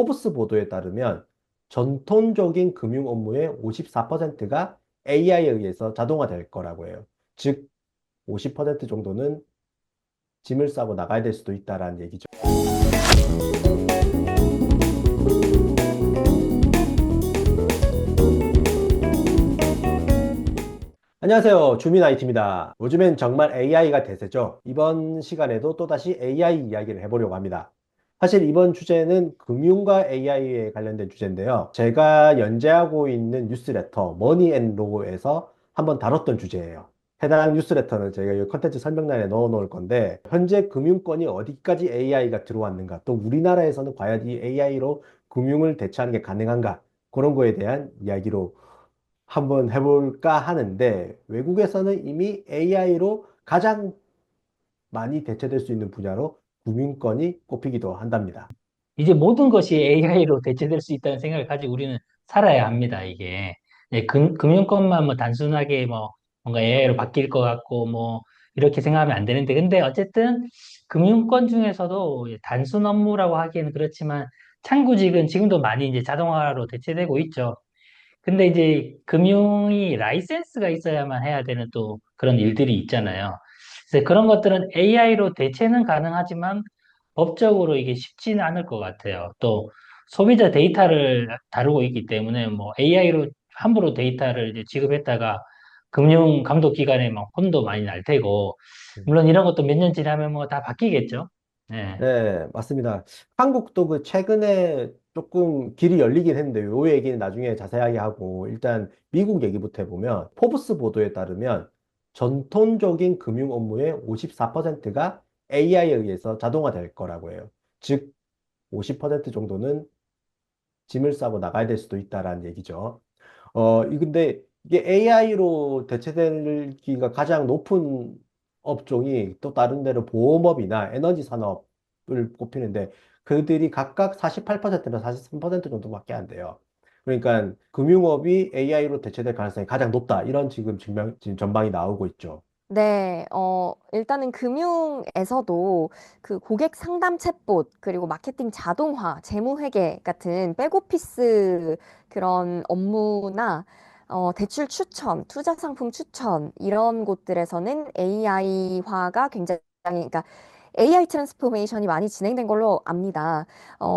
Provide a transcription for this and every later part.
포브스 보도에 따르면 전통적인 금융 업무의 54%가 AI에 의해서 자동화될 거라고 해요. 즉, 50% 정도는 짐을 싸고 나가야 될 수도 있다라는 얘기죠. 안녕하세요. 주민 IT입니다. 요즘엔 정말 AI가 대세죠. 이번 시간에도 또다시 AI 이야기를 해보려고 합니다. 사실 이번 주제는 금융과 AI에 관련된 주제인데요. 제가 연재하고 있는 뉴스레터 머니앤로우에서 한번 다뤘던 주제예요. 해당 뉴스레터는 제가 이 컨텐츠 설명란에 넣어 놓을 건데, 현재 금융권이 어디까지 AI가 들어왔는가, 또 우리나라에서는 과연 이 AI로 금융을 대처하는 게 가능한가, 그런 거에 대한 이야기로 한번 해볼까 하는데, 외국에서는 이미 AI로 가장 많이 대체될 수 있는 분야로 금융권이 꼽히기도 한답니다. 이제 모든 것이 AI로 대체될 수 있다는 생각을 가지고 우리는 살아야 합니다, 이게. 금융권만 뭐 단순하게 뭐 뭔가 AI로 바뀔 것 같고 뭐 이렇게 생각하면 안 되는데, 근데 어쨌든 금융권 중에서도 단순 업무라고 하기에는 그렇지만 창구직은 지금도 많이 이제 자동화로 대체되고 있죠. 근데 이제 금융이 라이센스가 있어야만 해야 되는 또 그런 일들이 있잖아요. 그래서 그런 것들은 AI로 대체는 가능하지만 법적으로 이게 쉽지는 않을 것 같아요. 또 소비자 데이터를 다루고 있기 때문에 뭐 AI로 함부로 데이터를 이제 지급했다가 금융 감독 기관에 막 혼도 많이 날 테고, 물론 이런 것도 몇 년 지나면 뭐 다 바뀌겠죠. 네. 네, 맞습니다. 한국도 그 최근에 조금 길이 열리긴 했는데, 요 얘기는 나중에 자세하게 하고, 일단 미국 얘기부터 해보면, 포브스 보도에 따르면 전통적인 금융 업무의 54%가 AI에 의해서 자동화될 거라고 해요. 즉, 50% 정도는 짐을 싸고 나가야 될 수도 있다라는 얘기죠. 근데 이게 AI로 대체되기가 가장 높은 업종이 또 다른 데로 보험업이나 에너지 산업을 꼽히는데, 그들이 각각 48%나 43% 정도밖에 안 돼요. 그러니까 금융업이 AI로 대체될 가능성이 가장 높다. 이런 지금 전망이 나오고 있죠. 네, 일단은 금융에서도 그 고객 상담 챗봇, 그리고 마케팅 자동화, 재무회계 같은 백오피스 그런 업무나 대출 추천, 투자 상품 추천, 이런 곳들에서는 AI화가 굉장히, 그러니까 AI 트랜스포메이션이 많이 진행된 걸로 압니다.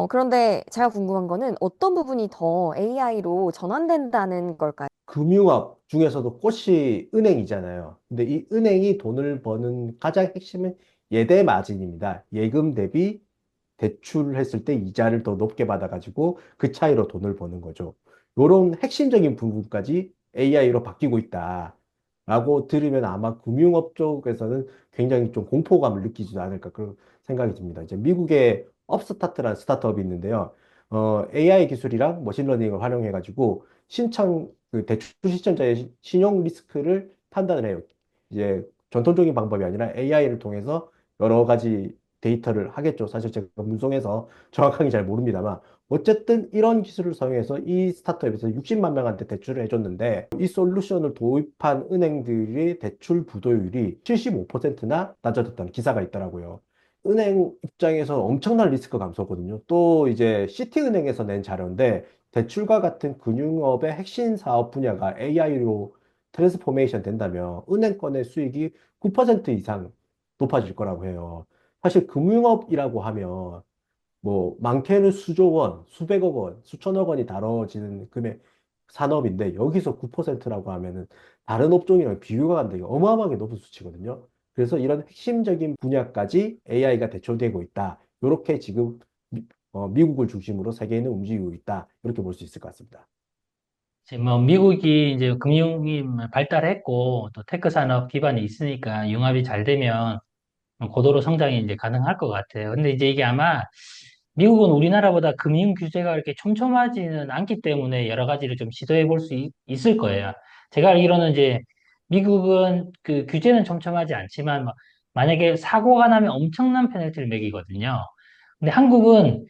그런데 제가 궁금한 거는 어떤 부분이 더 AI로 전환된다는 걸까요? 금융업 중에서도 꽃이 은행이잖아요. 근데 이 은행이 돈을 버는 가장 핵심은 예대 마진입니다. 예금 대비 대출했을 때 이자를 더 높게 받아가지고 그 차이로 돈을 버는 거죠. 요런 핵심적인 부분까지 AI로 바뀌고 있다라고 들으면 아마 금융업 쪽에서는 굉장히 좀 공포감을 느끼지도 않을까 그런 생각이 듭니다. 이제 미국의 업스타트라는 스타트업이 있는데요. AI 기술이랑 머신러닝을 활용해가지고 그 대출 신청자의 신용 리스크를 판단을 해요. 이제 전통적인 방법이 아니라 AI를 통해서 여러 가지 데이터를 하겠죠. 사실 제가 문송에서 정확하게 잘 모릅니다만, 어쨌든 이런 기술을 사용해서 이 스타트업에서 60만 명한테 대출을 해줬는데, 이 솔루션을 도입한 은행들의 대출 부도율이 75%나 낮아졌다는 기사가 있더라고요. 은행 입장에서 엄청난 리스크 감소거든요. 또 이제 시티은행에서 낸 자료인데, 대출과 같은 금융업의 핵심 사업 분야가 AI로 트랜스포메이션 된다면 은행권의 수익이 9% 이상 높아질 거라고 해요. 사실 금융업이라고 하면 뭐 많게는 수조 원, 수백억 원, 수천억 원이 다뤄지는 금액 산업인데, 여기서 9%라고 하면은 다른 업종이랑 비교가 안 되게 어마어마하게 높은 수치거든요. 그래서 이런 핵심적인 분야까지 AI가 대처되고 있다. 이렇게 지금 미국을 중심으로 세계는 움직이고 있다. 이렇게 볼 수 있을 것 같습니다. 이제 뭐 미국이 이제 금융이 발달했고 또 테크 산업 기반이 있으니까 융합이 잘 되면 고도로 성장이 이제 가능할 것 같아요. 근데 이제 이게 아마 미국은 우리나라보다 금융 규제가 이렇게 촘촘하지는 않기 때문에 여러 가지를 좀 시도해 볼 수 있을 거예요. 제가 알기로는 이제 미국은 그 규제는 촘촘하지 않지만 만약에 사고가 나면 엄청난 페널티를 매기거든요. 근데 한국은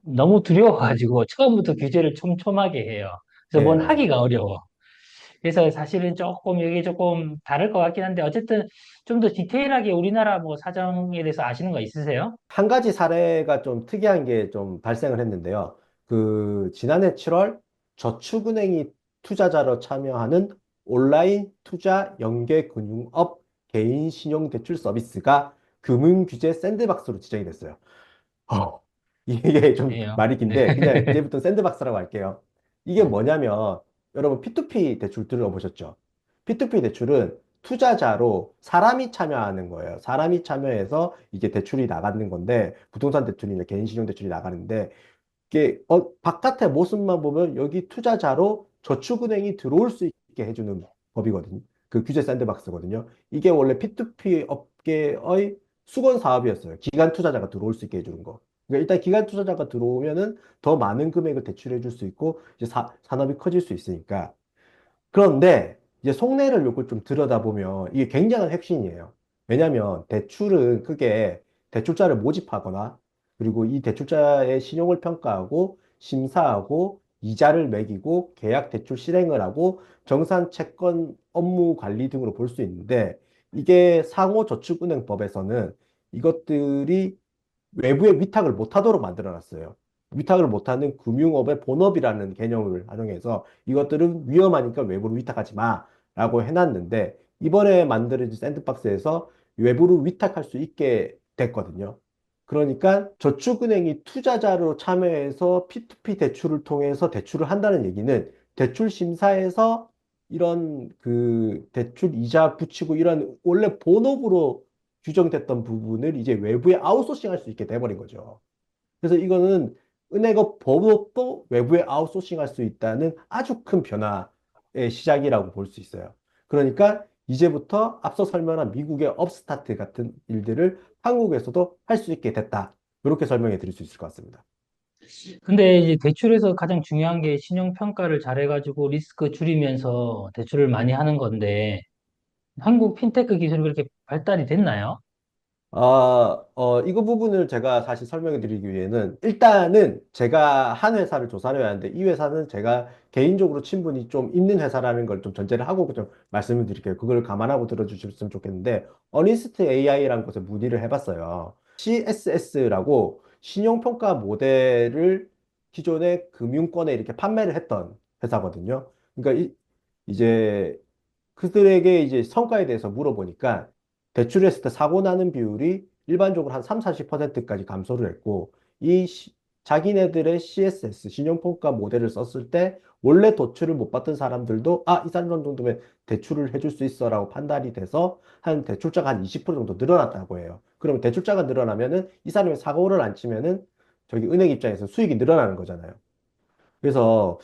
너무 두려워가지고 처음부터 규제를 촘촘하게 해요. 그래서 뭘 예. 하기가 어려워. 그래서 사실은 조금 이게 조금 다를 것 같긴 한데 어쨌든 좀 더 디테일하게 우리나라 뭐 사정에 대해서 아시는 거 있으세요? 한 가지 사례가 좀 특이한 게 좀 발생을 했는데요. 지난해 7월 저축은행이 투자자로 참여하는 온라인 투자 연계금융업 개인 신용대출 서비스가 금융규제 샌드박스로 지정이 됐어요. 어, 이게 좀 예요. 말이 네. 긴데 그냥 이제부터 샌드박스라고 할게요. 이게 뭐냐면 여러분 P2P 대출 들어보셨죠? P2P 대출은 투자자로 사람이 참여하는 거예요. 사람이 참여해서 이게 대출이 나가는 건데 부동산 대출이나 개인 신용 대출이 나가는데 이게 바깥의 모습만 보면 여기 투자자로 저축은행이 들어올 수 있게 해주는 법이거든요. 그 규제 샌드박스거든요. 이게 원래 P2P 업계의 수건 사업이었어요. 기관 투자자가 들어올 수 있게 해주는 거. 그러니까 일단 기관 투자자가 들어오면은 더 많은 금액을 대출해 줄 수 있고 이제 산업이 커질 수 있으니까. 그런데 이제 속내를 요걸 좀 들여다보면 이게 굉장한 핵심이에요. 왜냐하면 대출은 크게 대출자를 모집하거나 그리고 이 대출자의 신용을 평가하고 심사하고 이자를 매기고 계약 대출 실행을 하고 정산 채권 업무 관리 등으로 볼 수 있는데 이게 상호저축은행법에서는 이것들이 외부에 위탁을 못하도록 만들어놨어요. 위탁을 못하는 금융업의 본업이라는 개념을 활용해서 이것들은 위험하니까 외부로 위탁하지 마라고 해놨는데 이번에 만들어진 샌드박스에서 외부로 위탁할 수 있게 됐거든요. 그러니까 저축은행이 투자자로 참여해서 P2P 대출을 통해서 대출을 한다는 얘기는 대출 심사에서 이런 대출 이자 붙이고 이런 원래 본업으로 규정됐던 부분을 이제 외부에 아웃소싱 할 수 있게 돼버린 거죠. 그래서 이거는 은행업 법도 외부에 아웃소싱 할 수 있다는 아주 큰 변화의 시작이라고 볼 수 있어요. 그러니까 이제부터 앞서 설명한 미국의 업스타트 같은 일들을 한국에서도 할 수 있게 됐다. 이렇게 설명해 드릴 수 있을 것 같습니다. 근데 이제 대출에서 가장 중요한 게 신용 평가를 잘해가지고 리스크 줄이면서 대출을 많이 하는 건데 한국 핀테크 기술이 그렇게 발달이 됐나요? 이거 부분을 제가 사실 설명해 드리기 위해는 일단은 제가 한 회사를 조사를 해야 하는데 이 회사는 제가 개인적으로 친분이 좀 있는 회사라는 걸 좀 전제를 하고 좀 말씀을 드릴게요. 그걸 감안하고 들어주셨으면 좋겠는데 어니스트 AI라는 곳에 문의를 해봤어요. CSS라고 신용평가 모델을 기존의 금융권에 이렇게 판매를 했던 회사거든요. 그러니까 이제 그들에게 이제 성과에 대해서 물어보니까 대출했을 때 사고 나는 비율이 일반적으로 한 3, 40%까지 감소를 했고 자기네들의 CSS, 신용평가 모델을 썼을 때 원래 대출을 못 받던 사람들도 이 사람 정도면 대출을 해줄 수 있어라고 판단이 돼서 한 대출자가 한 20% 정도 늘어났다고 해요. 그러면 대출자가 늘어나면은 이 사람이 사고를 안 치면은 저기 은행 입장에서 수익이 늘어나는 거잖아요. 그래서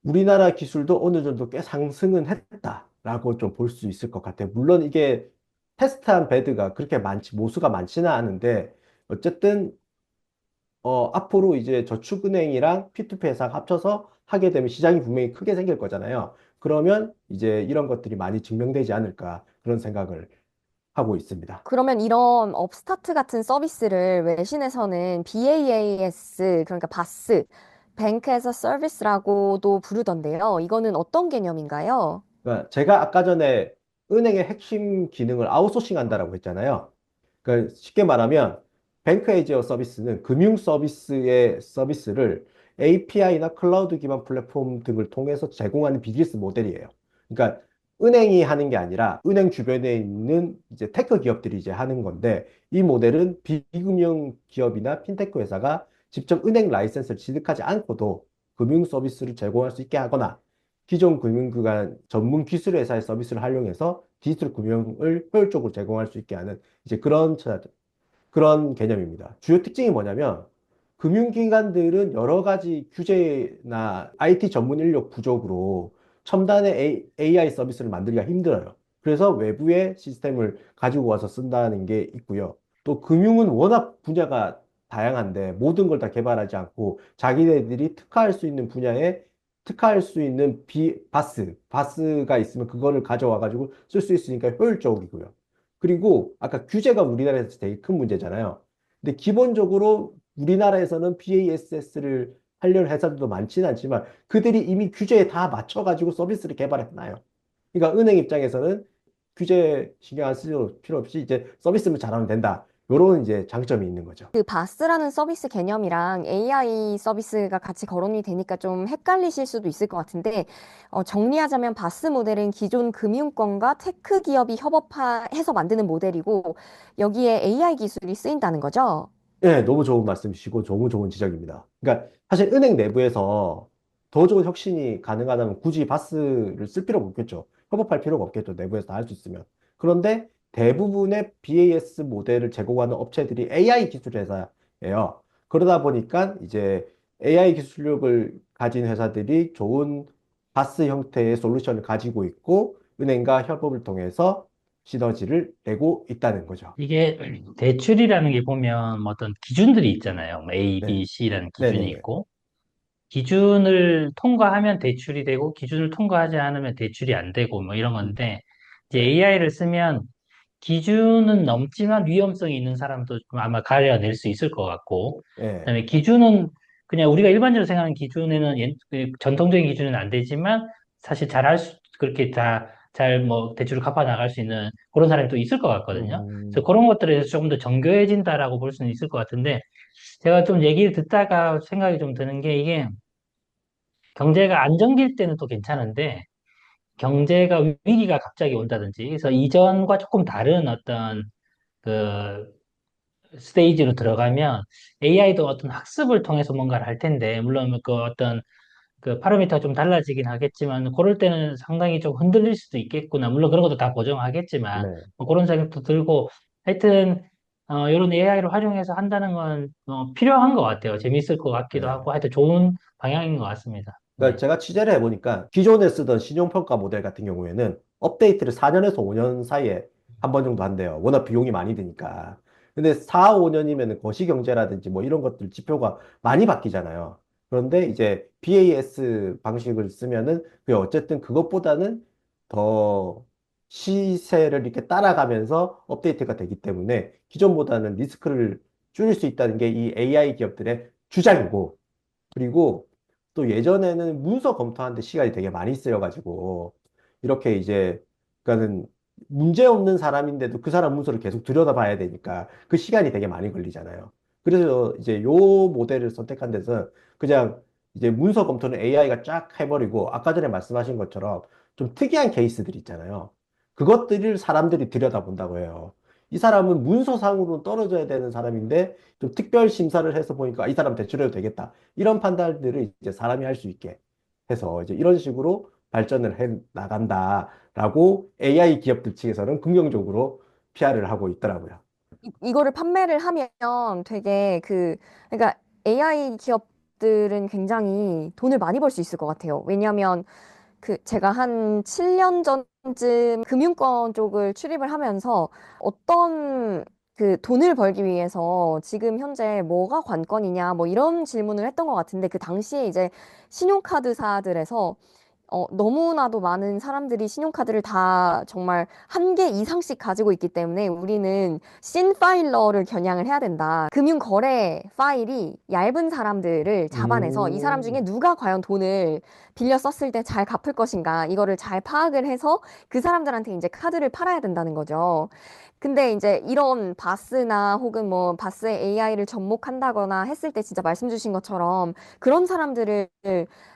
우리나라 기술도 어느 정도 꽤 상승은 했다라고 좀 볼 수 있을 것 같아요. 물론 이게 테스트한 베드가 그렇게 모수가 많지는 않은데, 어쨌든, 앞으로 이제 저축은행이랑 P2P 회사가 합쳐서 하게 되면 시장이 분명히 크게 생길 거잖아요. 그러면 이제 이런 것들이 많이 증명되지 않을까 그런 생각을 하고 있습니다. 그러면 이런 업스타트 같은 서비스를 외신에서는 BaaS, 그러니까 바스, 뱅크 에서 서비스라고도 부르던데요. 이거는 어떤 개념인가요? 그러니까 제가 아까 전에 은행의 핵심 기능을 아웃소싱 한다라고 했잖아요. 그러니까 쉽게 말하면 뱅크 에이지어 서비스는 금융 서비스의 서비스를 API나 클라우드 기반 플랫폼 등을 통해서 제공하는 비즈니스 모델이에요. 그러니까 은행이 하는 게 아니라 은행 주변에 있는 이제 테크 기업들이 이제 하는 건데 이 모델은 비금융 기업이나 핀테크 회사가 직접 은행 라이센스를 취득하지 않고도 금융 서비스를 제공할 수 있게 하거나 기존 금융기관 전문 기술 회사의 서비스를 활용해서 디지털 금융을 효율적으로 제공할 수 있게 하는 이제 그런 개념입니다. 주요 특징이 뭐냐면 금융기관들은 여러 가지 규제나 IT 전문 인력 부족으로 첨단의 AI 서비스를 만들기가 힘들어요. 그래서 외부의 시스템을 가지고 와서 쓴다는 게 있고요. 또 금융은 워낙 분야가 다양한데 모든 걸 다 개발하지 않고 자기네들이 특화할 수 있는 분야에 특화할 수 있는 바스가 있으면 그거를 가져와 가지고 쓸 수 있으니까 효율적이고요. 그리고 아까 규제가 우리나라에서 되게 큰 문제잖아요. 근데 기본적으로 우리나라에서는 BASS를 하려는 회사들도 많지는 않지만 그들이 이미 규제에 다 맞춰가지고 서비스를 개발해놔요. 그러니까 은행 입장에서는 규제 신경 안 쓸 필요 없이 이제 서비스만 잘하면 된다. 요런 이제 장점이 있는 거죠. 그 바스라는 서비스 개념이랑 AI 서비스가 같이 거론이 되니까 좀 헷갈리실 수도 있을 것 같은데, 정리하자면 바스 모델은 기존 금융권과 테크 기업이 협업해서 만드는 모델이고, 여기에 AI 기술이 쓰인다는 거죠. 네, 너무 좋은 말씀이시고 너무 좋은 지적입니다. 그러니까 사실 은행 내부에서 더 좋은 혁신이 가능하다면 굳이 바스를 쓸 필요가 없겠죠. 협업할 필요가 없겠죠. 내부에서 다 할 수 있으면. 그런데 대부분의 BAS 모델을 제공하는 업체들이 AI 기술 회사예요. 그러다 보니까 이제 AI 기술력을 가진 회사들이 좋은 바스 형태의 솔루션을 가지고 있고 은행과 협업을 통해서 시너지를 내고 있다는 거죠. 이게 대출이라는 게 보면 뭐 어떤 기준들이 있잖아요. 뭐 A, 네. B, C라는 기준이 네네네. 있고, 기준을 통과하면 대출이 되고, 기준을 통과하지 않으면 대출이 안 되고, 뭐 이런 건데, 이제 네. AI를 쓰면 기준은 넘지만 위험성이 있는 사람도 좀 아마 가려낼 수 있을 것 같고, 네. 그다음에 기준은 그냥 우리가 일반적으로 생각하는 기준에는 그 전통적인 기준은 안 되지만 사실 그렇게 다 잘 뭐 대출을 갚아 나갈 수 있는 그런 사람이 또 있을 것 같거든요. 그래서 음, 그런 것들에 대해서 조금 더 정교해진다라고 볼 수는 있을 것 같은데, 제가 좀 얘기를 듣다가 생각이 좀 드는 게 이게 경제가 안정기일 때는 또 괜찮은데 경제가 위기가 갑자기 온다든지 그래서 이전과 조금 다른 어떤 그 스테이지로 들어가면 AI도 어떤 학습을 통해서 뭔가를 할 텐데, 물론 그 어떤 그 파라미터가 좀 달라지긴 하겠지만, 그럴 때는 상당히 좀 흔들릴 수도 있겠구나. 물론 그런 것도 다 보정하겠지만, 네. 뭐 그런 생각도 들고, 하여튼, 이런 AI를 활용해서 한다는 건 필요한 것 같아요. 재밌을 것 같기도 네. 하고, 하여튼 좋은 방향인 것 같습니다. 그러니까 네. 제가 취재를 해보니까 기존에 쓰던 신용평가 모델 같은 경우에는 업데이트를 4년에서 5년 사이에 한 번 정도 한대요. 워낙 비용이 많이 드니까. 근데 4, 5년이면 거시경제라든지 뭐 이런 것들 지표가 많이 바뀌잖아요. 그런데 이제 BAS 방식을 쓰면은 그게 어쨌든 그것보다는 더 시세를 이렇게 따라가면서 업데이트가 되기 때문에 기존보다는 리스크를 줄일 수 있다는 게 이 AI 기업들의 주장이고 그리고 또 예전에는 문서 검토하는데 시간이 되게 많이 쓰여가지고 이렇게 이제 그러니까는 문제 없는 사람인데도 그 사람 문서를 계속 들여다봐야 되니까 그 시간이 되게 많이 걸리잖아요. 그래서 이제 요 모델을 선택한 데서 그냥 이제 문서 검토는 AI가 쫙 해버리고 아까 전에 말씀하신 것처럼 좀 특이한 케이스들 있잖아요. 그것들을 사람들이 들여다본다고 해요. 이 사람은 문서상으로는 떨어져야 되는 사람인데 좀 특별 심사를 해서 보니까 이 사람 대출해도 되겠다. 이런 판단들을 이제 사람이 할 수 있게 해서 이제 이런 식으로 발전을 해 나간다라고 AI 기업들 측에서는 긍정적으로 PR을 하고 있더라고요. 이거를 판매를 하면 되게 그러니까 AI 기업들은 굉장히 돈을 많이 벌 수 있을 것 같아요. 왜냐하면 제가 한 7년 전쯤 금융권 쪽을 출입을 하면서 어떤 돈을 벌기 위해서 지금 현재 뭐가 관건이냐 뭐 이런 질문을 했던 것 같은데 그 당시에 이제 신용카드사들에서 너무나도 많은 사람들이 신용카드를 다 정말 한 개 이상씩 가지고 있기 때문에 우리는 씬 파일러를 겨냥을 해야 된다. 금융 거래 파일이 얇은 사람들을 잡아내서 이 사람 중에 음, 누가 과연 돈을 빌려 썼을 때 잘 갚을 것인가 이거를 잘 파악을 해서 그 사람들한테 이제 카드를 팔아야 된다는 거죠. 근데 이제 이런 바스나 혹은 뭐 바스의 AI를 접목한다거나 했을 때 진짜 말씀 주신 것처럼 그런 사람들을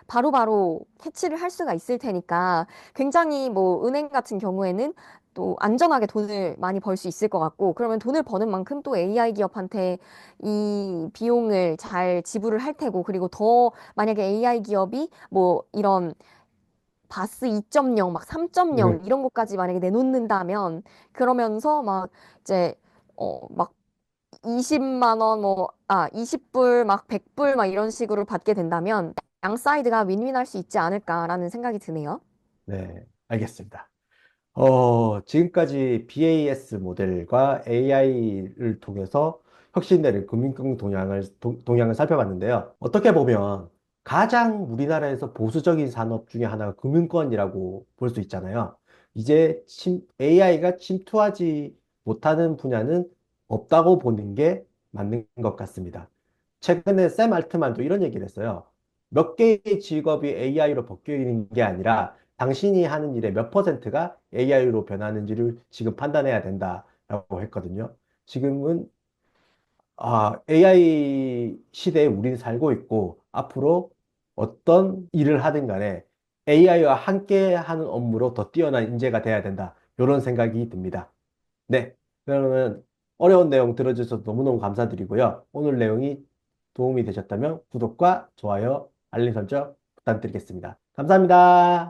바로바로 캐치를 할 수가 있을 테니까 굉장히 뭐 은행 같은 경우에는 또 안전하게 돈을 많이 벌 수 있을 것 같고 그러면 돈을 버는 만큼 또 AI 기업한테 이 비용을 잘 지불을 할 테고 그리고 더 만약에 AI 기업이 뭐 이런 바스 2.0, 막 3.0 이런 것까지 만약에 내놓는다면 그러면서 막 이제 막 20만 원, 20불, 막 100불, 막 이런 식으로 받게 된다면 양 사이드가 윈윈할 수 있지 않을까라는 생각이 드네요. 네, 알겠습니다. 지금까지 BAS 모델과 AI를 통해서 혁신되는 금융권 동향을 살펴봤는데요. 어떻게 보면 가장 우리나라에서 보수적인 산업 중에 하나가 금융권이라고 볼 수 있잖아요. 이제 AI가 침투하지 못하는 분야는 없다고 보는 게 맞는 것 같습니다. 최근에 샘 알트만도 이런 얘기를 했어요. 몇 개의 직업이 AI로 바뀌는 게 아니라 당신이 하는 일의 몇 퍼센트가 AI로 변하는지를 지금 판단해야 된다라고 했거든요. 지금은 AI 시대에 우리는 살고 있고 앞으로 어떤 일을 하든 간에 AI와 함께 하는 업무로 더 뛰어난 인재가 돼야 된다. 이런 생각이 듭니다. 네. 그러면 어려운 내용 들어주셔서 너무너무 감사드리고요. 오늘 내용이 도움이 되셨다면 구독과 좋아요, 알림 설정 부탁드리겠습니다. 감사합니다.